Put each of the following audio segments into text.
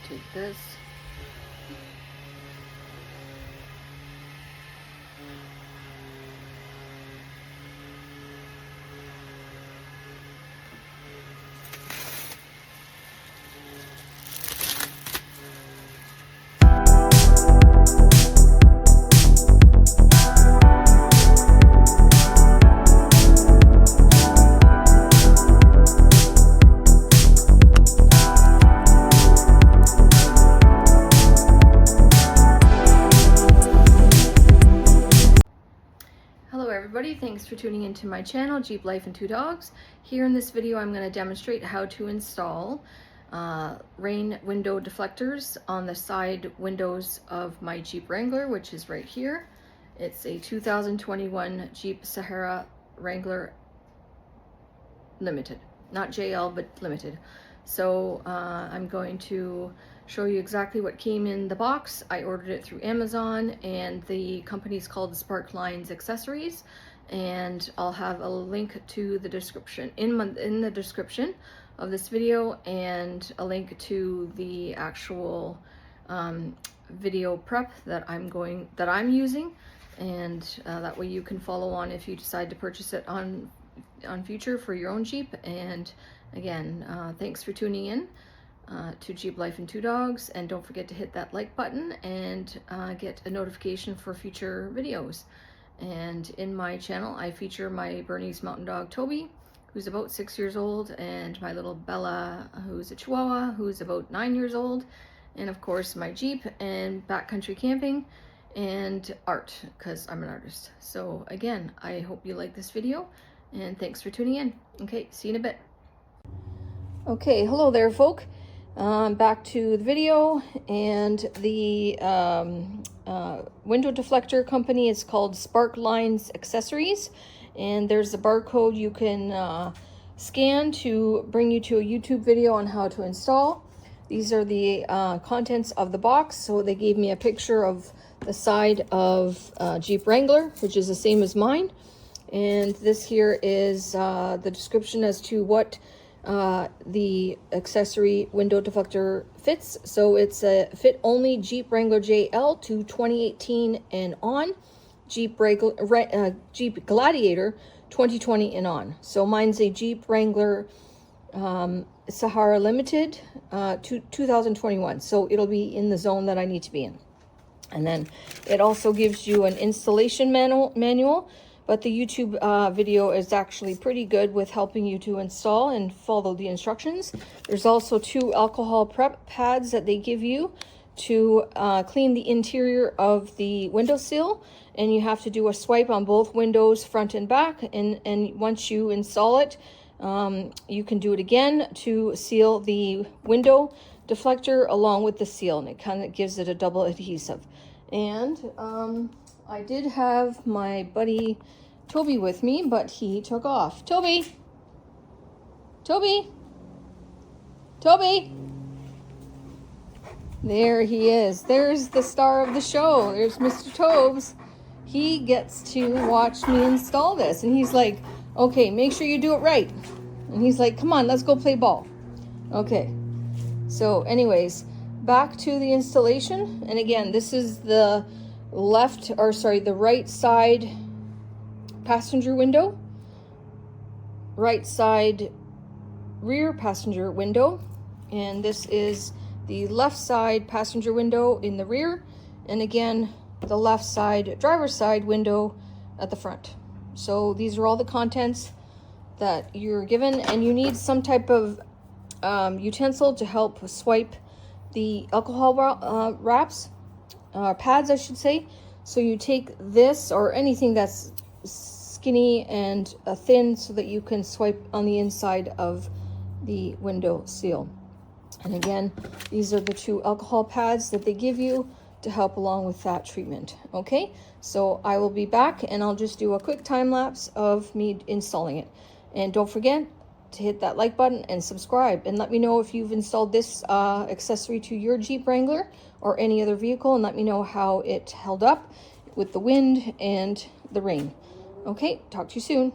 take this. Thanks for tuning into my channel, Jeep Life and Two Dogs. Here in this video, I'm going to demonstrate how to install rain window deflectors on the side windows of my Jeep Wrangler, which is right here. It's a 2021 Jeep Sahara Wrangler Limited, not JL, but Limited. So I'm going to show you exactly what came in the box. I ordered it through Amazon, and the company's called Spark Lines Accessories. And I'll have a link to the description in the description of this video, and a link to the actual video prep that I'm using, and that way you can follow on if you decide to purchase it on future for your own Jeep. And again, thanks for tuning in to Jeep Life and Two Dogs, and don't forget to hit that like button and get a notification for future videos. And in my channel, I feature my Bernese mountain dog, Toby, who's about 6 years old, and my little Bella, who's a Chihuahua, who's about 9 years old, and of course my Jeep and backcountry camping and art, because I'm an artist. So again, I hope you like this video, and thanks for tuning in. Okay, see you in a bit. Okay, hello there, folk. Back to the video, and the window deflector company is called Spark Lines Accessories, and there's a barcode you can scan to bring you to a YouTube video on how to install. These are the contents of the box. So they gave me a picture of the side of Jeep Wrangler, which is the same as mine, and this here is the description as to what the accessory window deflector fits. So it's a fit only Jeep Wrangler JL to 2018 and on, Jeep Gladiator 2020 and on. So mine's a Jeep Wrangler Sahara Limited 2021, so it'll be in the zone that I need to be in. And then it also gives you an installation manual. But the YouTube video is actually pretty good with helping you to install and follow the instructions. There's also 2 alcohol prep pads that they give you to clean the interior of the windowsill. And you have to do a swipe on both windows, front and back. And once you install it, you can do it again to seal the window deflector along with the seal. And it kind of gives it a double adhesive. And I did have my buddy Toby with me, but he took off. Toby! Toby! Toby! There he is. There's the star of the show. There's Mr. Tobes. He gets to watch me install this. And he's like, okay, make sure you do it right. And he's like, come on, let's go play ball. Okay. So anyways, back to the installation. And again, this is the the right side passenger window, right side rear passenger window, and this is the left side passenger window in the rear, and again the left side driver's side window at the front. So these are all the contents that you're given, and you need some type of utensil to help swipe the alcohol wraps, pads I should say. So you take this or anything that's skinny and thin so that you can swipe on the inside of the window seal. And again, these are the 2 alcohol pads that they give you to help along with that treatment. Okay, so I will be back and I'll just do a quick time lapse of me installing it. And don't forget to hit that like button and subscribe, and let me know if you've installed this accessory to your Jeep Wrangler or any other vehicle, and let me know how it held up with the wind and the rain. Okay, talk to you soon.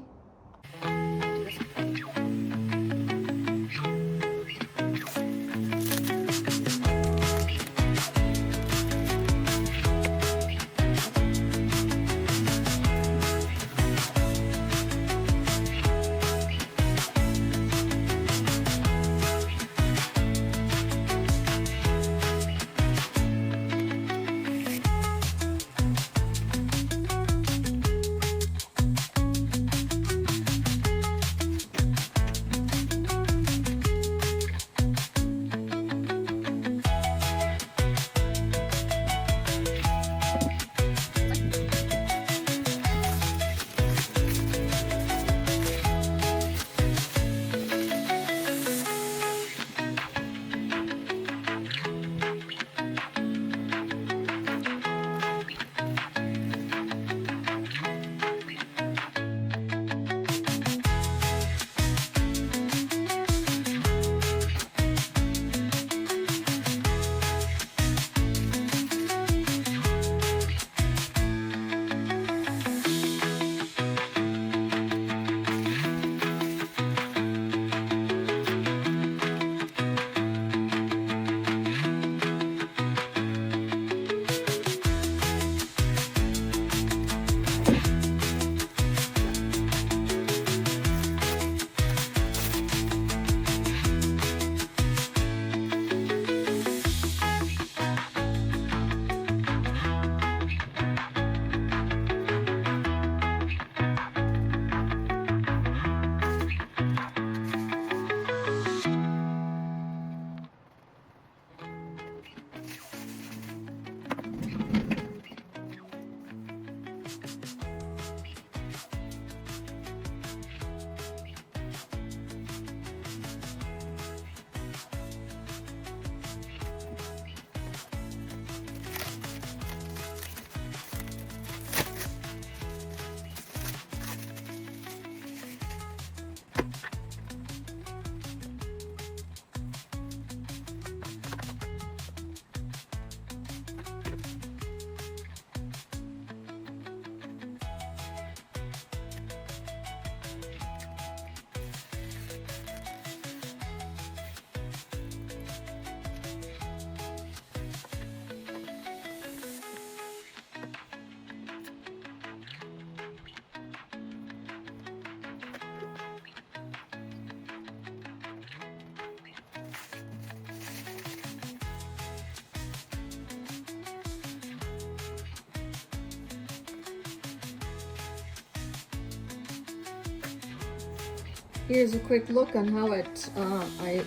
Here's a quick look on how I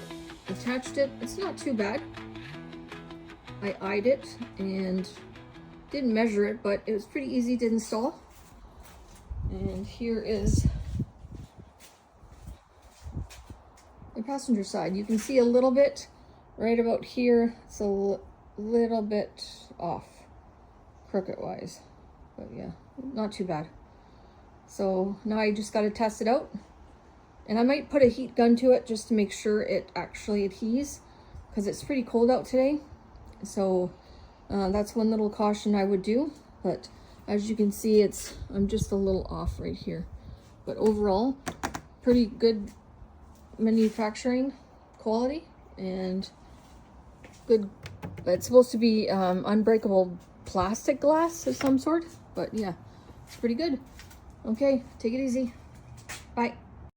attached it. It's not too bad. I eyed it and didn't measure it, but it was pretty easy to install. And here is the passenger side. You can see a little bit right about here. It's a little bit off, crooked wise, but yeah, not too bad. So now I just got to test it out, and I might put a heat gun to it just to make sure it actually adheres, because it's pretty cold out today. So that's one little caution I would do. But as you can see, I'm just a little off right here, but overall pretty good manufacturing quality and good. It's supposed to be unbreakable plastic glass of some sort, but yeah, it's pretty good. Okay, take it easy. Bye.